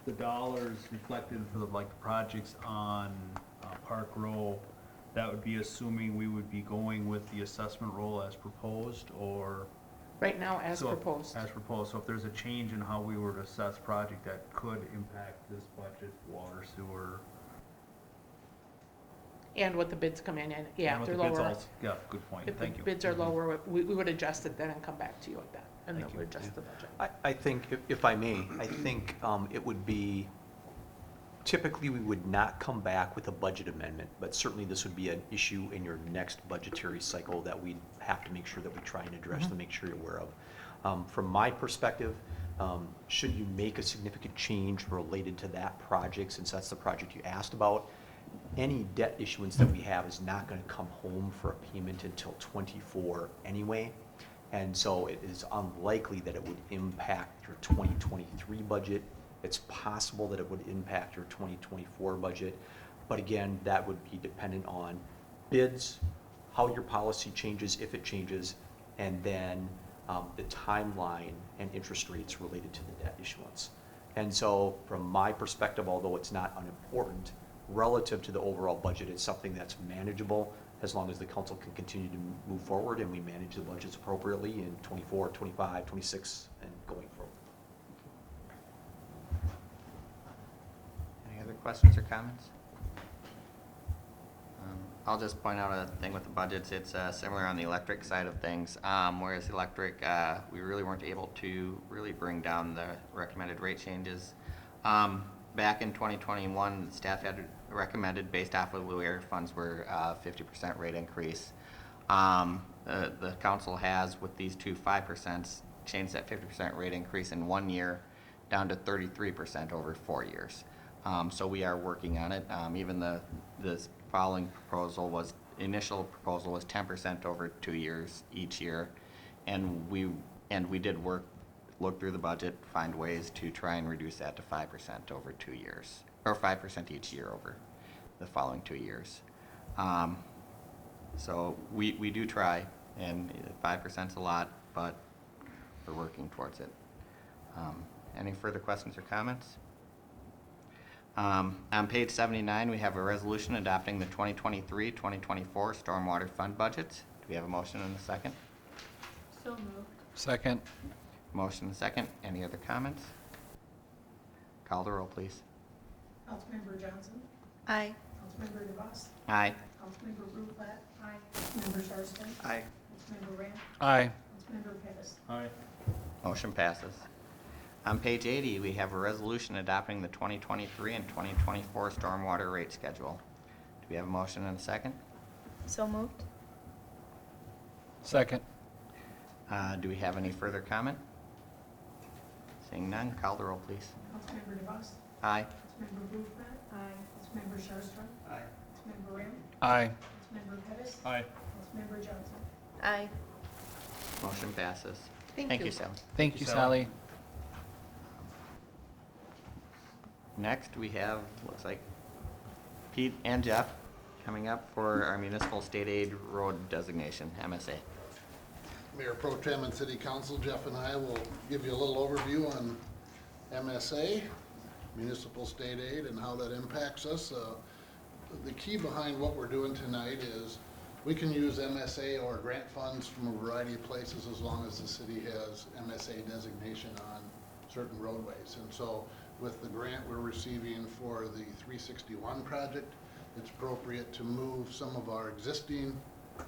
D: The dollars reflected for the projects on Park Row, that would be assuming we would be going with the assessment roll as proposed, or?
J: Right now, as
D: So,
J: proposed.
D: As proposed, so if there's a change in how we were to assess project that could impact this budget, water, sewer.
J: And what the bids come in, yeah,
D: and
J: if
D: what
J: they're
D: the bids
J: lower.
D: also- Yeah, good point,
J: If the
D: thank you.
J: bids are lower, we would adjust it then and come back to you with that, and then
D: Thank
J: we'll
D: you.
J: adjust the budget.
I: I think, if I may, I think it would be, typically, we would not come back with a budget amendment, but certainly this would be an issue in your next budgetary cycle that we'd have to make sure that we try and address to make sure you're aware of. From my perspective, should you make a significant change related to that project, since that's the project you asked about, any debt issuance that we have is not going to come home for a payment until '24 anyway. And so it is unlikely that it would impact your 2023 budget. It's possible that it would impact your 2024 budget. But again, that would be dependent on bids, how your policy changes, if it changes, and then the timeline and interest rates related to the debt issuance. And so from my perspective, although it's not unimportant, relative to the overall budget, it's something that's manageable as long as the council can continue to move forward and we manage the budgets appropriately in 24, 25, 26, and going forward.
A: Any other questions or comments? I'll just point out a thing with the budgets. It's similar on the electric side of things. Whereas electric, we really weren't able to really bring down the recommended rate changes. Back in 2021, staff had recommended, based off of the air funds, were 50% rate increase. The council has, with these two 5%, changed that 50% rate increase in 1 year down to 33% over 4 years. So we are working on it. Even the following proposal was, initial proposal was 10% over 2 years each year, and we did look through the budget, find ways to try and reduce that to 5% over 2 years, or 5% each year over the following 2 years. So we do try, and 5%'s a lot, but we're working towards it. Any further questions or comments? On page 79, we have a resolution adopting the 2023-2024 Stormwater Fund budgets. Do we have a motion and a second?
E: So moved.
C: Second.
A: Motion and a second. Any other comments? Call the roll, please.
E: Councilmember Johnson?
F: Aye.
E: Councilmember DeVos?
A: Aye.
E: Councilmember Rutland? Aye. Councilmember Sarsden?
A: Aye.
E: Councilmember Rand?
C: Aye.
E: Councilmember Pettis?
D: Aye.
A: Motion passes. On page 80, we have a resolution adopting the 2023 and 2024 stormwater rate schedule. Do we have a motion and a second?
F: So moved?
C: Second.
A: Do we have any further comment? Seeing none, call the roll, please.
E: Councilmember DeBosse?
A: Aye.
E: Councilmember Bluefett? Aye. Councilmember Sharpstra?
A: Aye.
E: Councilmember Ram?
C: Aye.
E: Councilmember Pettis?
D: Aye.
E: Councilmember Johnson?
F: Aye.
A: Motion passes.
G: Thank you.
A: Sally.
C: Thank you, Sally.
A: Next, we have, looks like Pete and Jeff coming up for our municipal state aid road designation, MSA.
H: Mayor Pro Tem and City Council, Jeff and I will give you a little overview on MSA, municipal state aid, and how that impacts us. The key behind what we're doing tonight is we can use MSA or grant funds from a variety of places as long as the city has MSA designation on certain roadways. And so with the grant we're receiving for the 361 project, it's appropriate to move some of our existing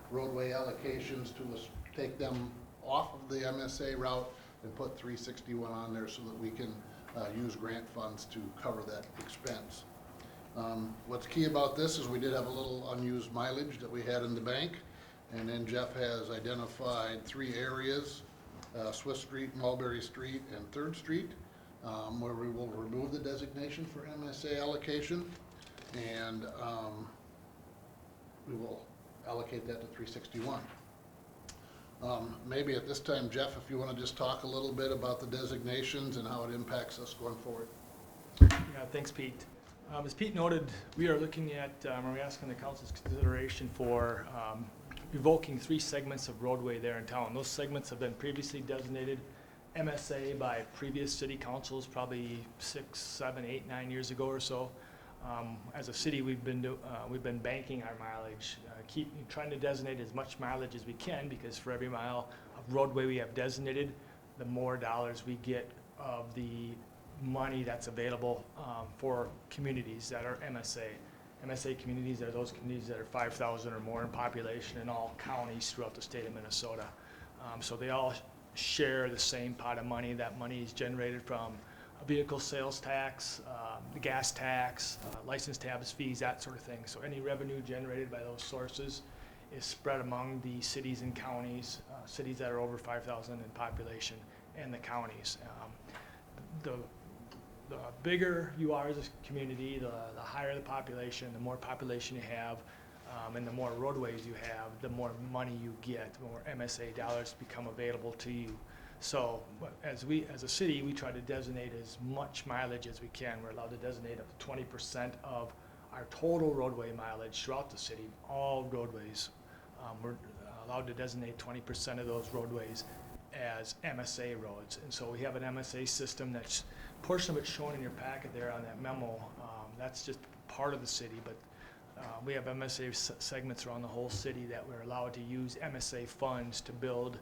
H: roadway allocations to take them off of the MSA route and put 361 on there so that we can use grant funds to cover that expense. What's key about this is we did have a little unused mileage that we had in the bank, and then Jeff has identified 3 areas, Swiss Street, Mulberry Street, and 3rd Street, where we will remove the designation for MSA allocation, and we will allocate that to 361. Maybe at this time, Jeff, if you want to just talk a little bit about the designations and how it impacts us going forward.
K: Yeah, thanks, Pete. As Pete noted, we are looking at, we're asking the council's consideration for revoking 3 segments of roadway there in town. Those segments have been previously designated MSA by previous city councils, probably 6, 7, 8, 9 years ago or so. As a city, we've been banking our mileage, trying to designate as much mileage as we can, because for every mile of roadway we have designated, the more dollars we get of the money that's available for communities that are MSA. MSA communities are those communities that are 5,000 or more in population in all counties throughout the state of Minnesota. So they all share the same pot of money. That money is generated from a vehicle sales tax, the gas tax, license tabs, fees, that sort of thing. So any revenue generated by those sources is spread among the cities and counties, cities that are over 5,000 in population, and the counties. The bigger you are as a community, the higher the population, the more population you have, and the more roadways you have, the more money you get, the more MSA dollars become available to you. So as a city, we try to designate as much mileage as we can. We're allowed to designate up to 20% of our total roadway mileage throughout the city, all roadways. We're allowed to designate 20% of those roadways as MSA roads. And so we have an MSA system that's, portion of it's shown in your packet there on that memo. That's just part of the city, but we have MSA segments around the whole city that we're allowed to use MSA funds to build,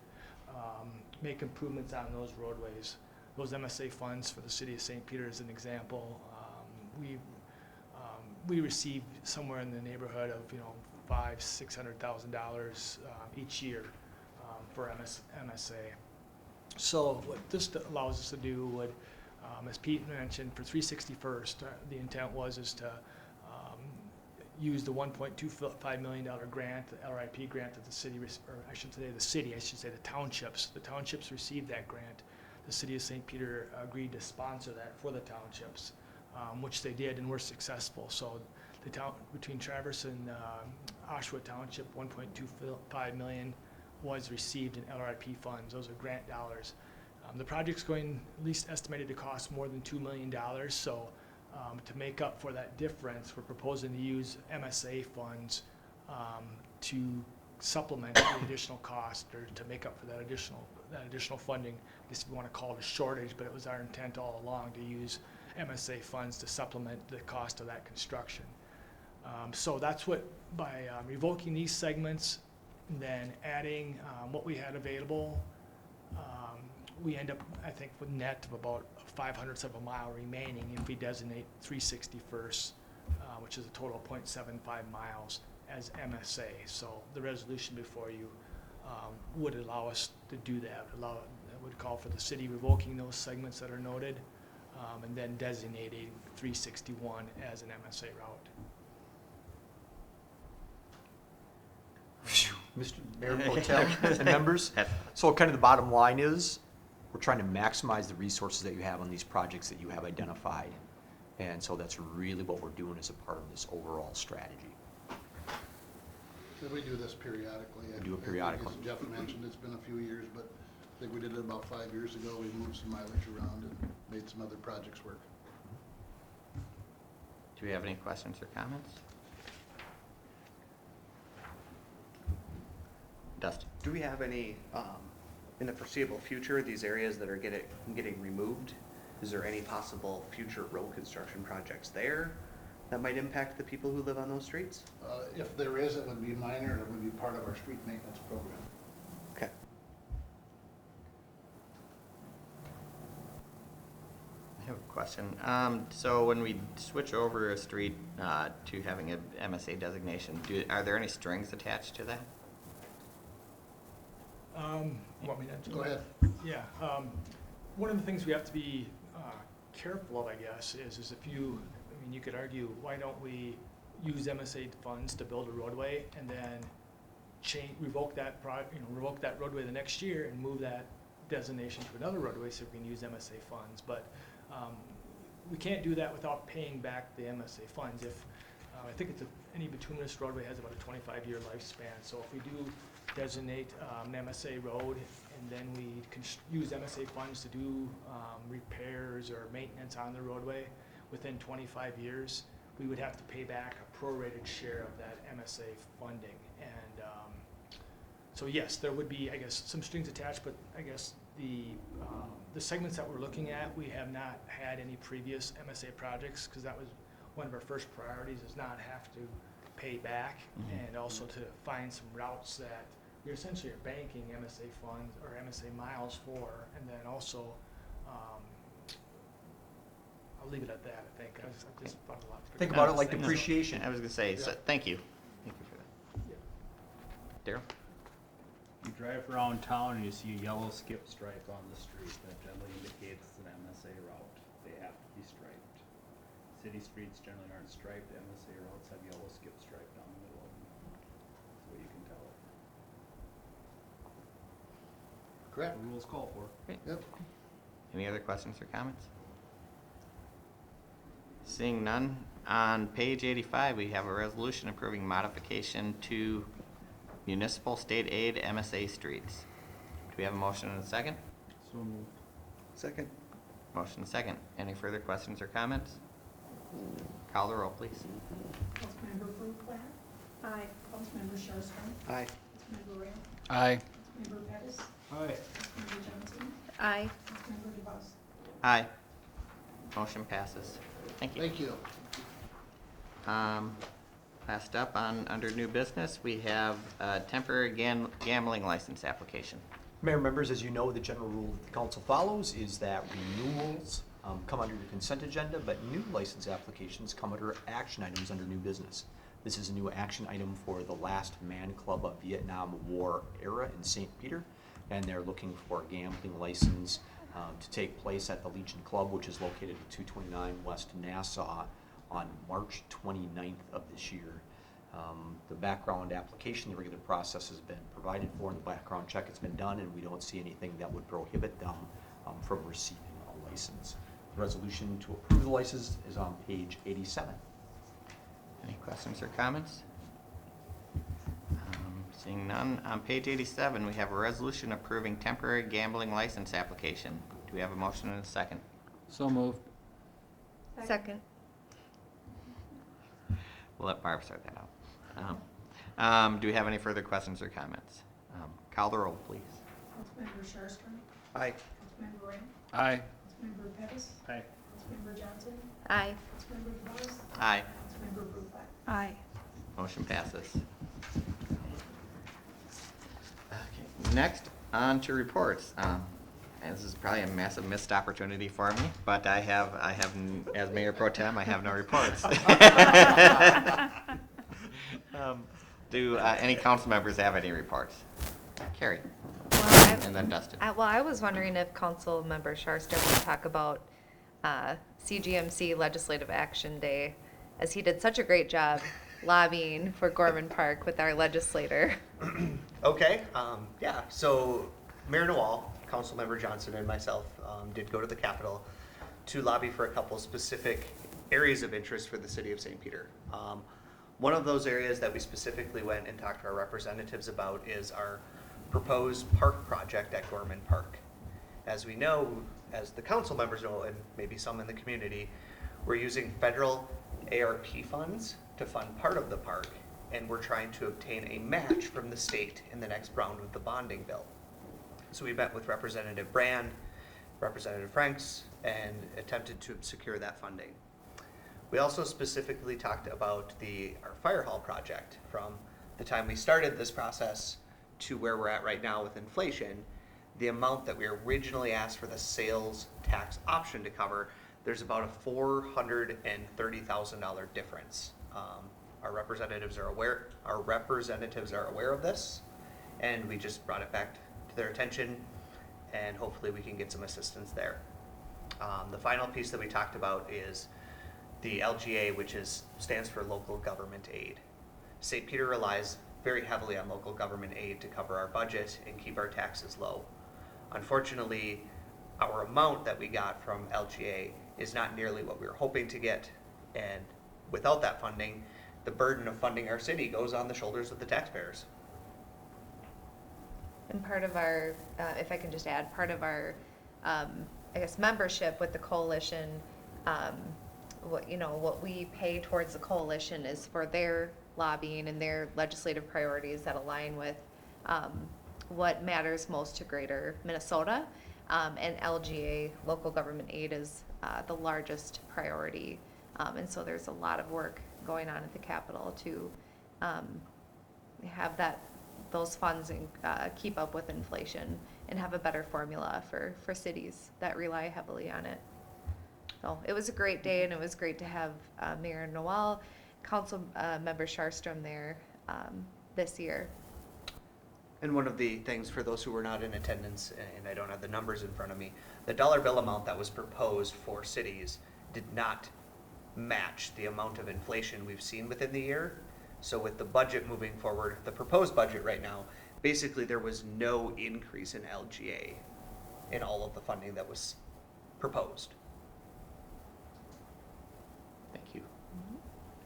K: make improvements on those roadways. Those MSA funds for the city of St. Peter, as an example, we receive somewhere in the neighborhood of $500,000-$600,000 each year for MSA. So what this allows us to do would, as Pete mentioned, for 361st, the intent is to use the $1.25 million grant, the LRIP grant that the city, or I should say the townships. The townships received that grant. The city of St. Peter agreed to sponsor that for the townships, which they did and were successful. So the town, between Traverse and Oshawa Township, $1.25 million was received in LRIP funds. Those are grant dollars. The project's going, at least estimated to cost more than $2 million. So to make up for that difference, we're proposing to use MSA funds to supplement the additional cost, or to make up for that additional funding. I guess if you want to call it a shortage, but it was our intent all along to use MSA funds to supplement the cost of that construction. So that's what, by revoking these segments, then adding what we had available, we end up, I think, with net of about 0.05 of a mile remaining if we designate 361st, which is a total of 0.75 miles, as MSA. So the resolution before you would allow us to do that. would call for the city revoking those segments that are noted, and then designating 361 as an MSA route.
I: Mr. Mayor Pro Tem and members, so kind of the bottom line is, we're trying to maximize the resources that you have on these projects that you have identified. And so that's really what we're doing as a part of this overall strategy.
H: So we do this periodically.
I: We do it periodically.
H: As Jeff mentioned, it's been a few years, but I think we did it about 5 years ago. We moved some mileage around and made some other projects work.
A: Do we have any questions or comments? Dustin?
B: Do we have any, in the foreseeable future, these areas that are getting removed, is there any possible future road construction projects there that might impact the people who live on those streets?
H: If there is, it would be minor, and it would be part of our street maintenance program.
B: Okay.
A: I have a question. So when we switch over a street to having a MSA designation, are there any strings attached to that?
K: Want me to?
H: Go ahead.
K: Yeah, one of the things we have to be careful of, I guess, is if you, I mean, you could argue, why don't we use MSA funds to build a roadway and then revoke that roadway the next year and move that designation to another roadway so we can use MSA funds. But we can't do that without paying back the MSA funds. If I think any bituminous roadway has about a 25-year lifespan, so if we do designate an MSA road and then we can use MSA funds to do repairs or maintenance on the roadway within 25 years, we would have to pay back a prorated share of that MSA funding. And so yes, there would be, I guess, some strings attached, but I guess the segments that we're looking at, we have not had any previous MSA projects, because that was one of our first priorities, is not have to pay back, and also to find some routes that we essentially are banking MSA funds or MSA miles for, and then also, I'll leave it at that, I think. I just thought a lot.
I: Think about it like
K: Things.
I: depreciation.
A: I was gonna say, so,
K: Yeah.
A: thank you. Thank you for that. Daryl?
C: You drive around town and you see a yellow skip stripe on the street, that generally indicates an MSA route. They have to be striped. City streets generally aren't striped, MSA routes have yellow skip stripe down the middle of them. That's the way you can tell it.
H: Correct.
C: The rules call for.
H: Yep.
A: Any other questions or comments? Seeing none, on page 85, we have a resolution approving modification to municipal state aid MSA streets. Do we have a motion and a second?
C: So moved.
B: Second.
A: Motion and second. Any further questions or comments? Call the roll, please.
E: Councilmember Fruitplant? Aye. Councilmember Sharpsburg?
B: Aye.
E: Councilmember Ram?
C: Aye.
E: Councilmember Pettis?
C: Aye.
E: Councilmember Johnson?
F: Aye.
E: Councilmember DeBosse?
A: Aye. Motion passes. Thank you.
H: Thank you.
A: Last up under new business, we have a temporary gambling license application.
I: Mayor, members, as you know, the general rule that the council follows is that renewals come under your consent agenda, but new license applications come under action items under new business. This is a new action item for the Last Man Club of Vietnam War Era in St. Peter, and they're looking for a gambling license to take place at the Legion Club, which is located at 229 West Nassau, on March 29th of this year. The background application, the regular process has been provided for, and the background check has been done, and we don't see anything that would prohibit them from receiving a license. The resolution to approve the license is on page 87.
A: Any questions or comments? Seeing none, on page 87, we have a resolution approving temporary gambling license application. Do we have a motion and a second?
C: So moved.
F: Second.
A: We'll let Barb start that out. Do we have any further questions or comments? Call the roll, please.
E: Councilmember Sharpsburg?
B: Aye.
E: Councilmember Ram?
C: Aye.
E: Councilmember Pettis?
C: Aye.
E: Councilmember Johnson?
F: Aye.
E: Councilmember DeBosse?
A: Aye.
E: Councilmember Fruitplant?
F: Aye.
A: Motion passes. Okay. Next, on to reports. And this is probably a massive missed opportunity for me, but I have, as Mayor Pro Tem, I have no reports. Do any council members have any reports? Carrie?
F: Well,
A: and then Dustin.
F: Well, I was wondering if Council Member Sharster would talk about CGMC Legislative Action Day, as he did such a great job lobbying for Gorman Park with our legislator.
L: Okay, yeah, so Mayor Nawal, Councilmember Johnson, and myself did go to the Capitol to lobby for a couple specific areas of interest for the city of St. Peter. One of those areas that we specifically went and talked to our representatives about is our proposed park project at Gorman Park. As we know, as the council members know, and maybe some in the community, we're using federal ARP funds to fund part of the park, and we're trying to obtain a match from the state in the next round of the bonding bill. So we met with Representative Brand, Representative Franks, and attempted to secure that funding. We also specifically talked about our fire hall project. From the time we started this process to where we're at right now with inflation, the amount that we originally asked for the sales tax option to cover, there's about a $430,000 difference. Our representatives are aware of this, and we just brought it back to their attention, and hopefully we can get some assistance there. The final piece that we talked about is the LGA, which stands for Local Government Aid. St. Peter relies very heavily on local government aid to cover our budget and keep our taxes low. Unfortunately, our amount that we got from LGA is not nearly what we were hoping to get, and without that funding, the burden of funding our city goes on the shoulders of the taxpayers.
F: And part of our, if I can just add, part of our, I guess, membership with the coalition, what we pay towards the coalition is for their lobbying and their legislative priorities that align with what matters most to Greater Minnesota. And LGA, local government aid, is the largest priority. And so there's a lot of work going on at the Capitol to have those funds and keep up with inflation and have a better formula for cities that rely heavily on it. So it was a great day, and it was great to have Mayor Nawal, Council Member Sharstrom there this year.
L: And one of the things, for those who were not in attendance, and I don't have the numbers in front of me, the dollar bill amount that was proposed for cities did not match the amount of inflation we've seen within the year. So with the budget moving forward, the proposed budget right now, basically there was no increase in LGA in all of the funding that was proposed.
A: Thank you. Do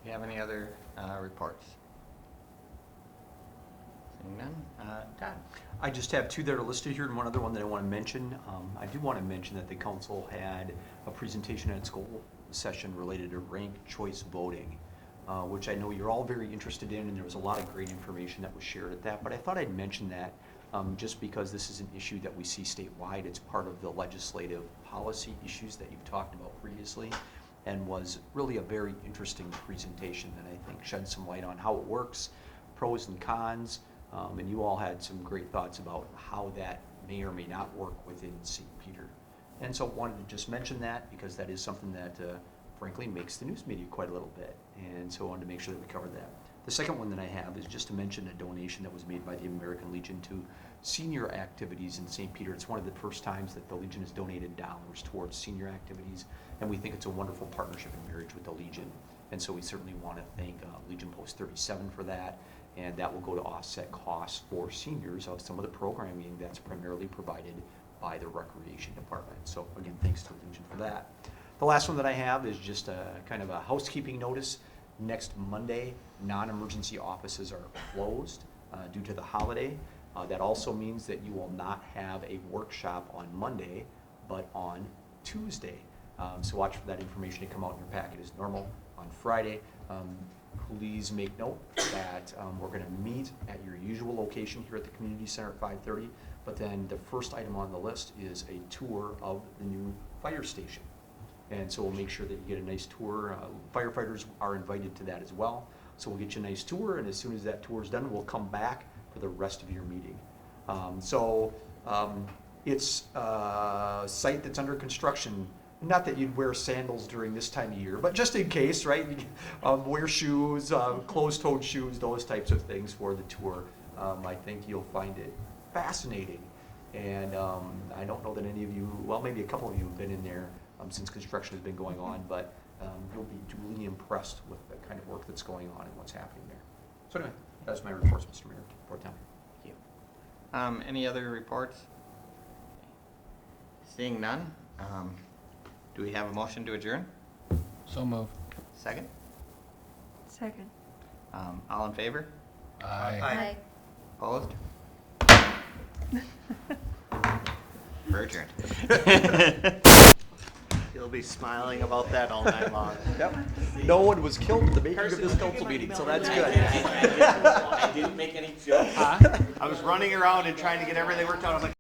A: you have any other reports? Seeing none. Todd?
I: I just have two that are listed here and one other one that I want to mention. I do want to mention that the council had a presentation at its goal session related to ranked choice voting, which I know you're all very interested in, and there was a lot of great information that was shared at that, but I thought I'd mention that just because this is an issue that we see statewide. It's part of the legislative policy issues that you've talked about previously, and was really a very interesting presentation that I think shed some light on how it works, pros and cons, and you all had some great thoughts about how that may or may not work within St. Peter. And so wanted to just mention that because that is something that frankly makes the news media quite a little bit, and so I wanted to make sure that we covered that. The second one that I have is just to mention a donation that was made by the American Legion to senior activities in St. Peter. It's one of the first times that the Legion has donated dollars towards senior activities, and we think it's a wonderful partnership and marriage with the Legion. And so we certainly want to thank Legion Post 37 for that, and that will go to offset costs for seniors of some of the programming that's primarily provided by the Recreation Department. So again, thanks to the Legion for that. The last one that I have is just a kind of a housekeeping notice. Next Monday, non-emergency offices are closed due to the holiday. That also means that you will not have a workshop on Monday, but on Tuesday. So watch for that information to come out in your packet as normal on Friday. Please make note that we're going to meet at your usual location here at the Community Center at 5:30, but then the first item on the list is a tour of the new fire station. And so we'll make sure that you get a nice tour. Firefighters are invited to that as well. So we'll get you a nice tour, and as soon as that tour is done, we'll come back for the rest of your meeting. It's a site that's under construction. Not that you'd wear sandals during this time of year, but just in case, right? Wear shoes, closed-toed shoes, those types of things for the tour. I think you'll find it fascinating. And I don't know that any of you, well, maybe a couple of you have been in there since construction has been going on, but you'll be duly impressed with the kind of work that's going on and what's happening there. So anyway, that's my reports, Mr. Mayor, Pro Tem.
A: Thank you. Any other reports? Seeing none, do we have a motion to adjourn?
B: So move.
A: Second?
F: Second.
A: All in favor?
L: Aye.
A: Opposed? We're adjourned.
L: You'll be smiling about that all night long.
I: Yep. No one was killed in the making of this council meeting, so that's good.
L: I didn't make any jokes. I was running around and trying to get everything worked out. I'm like,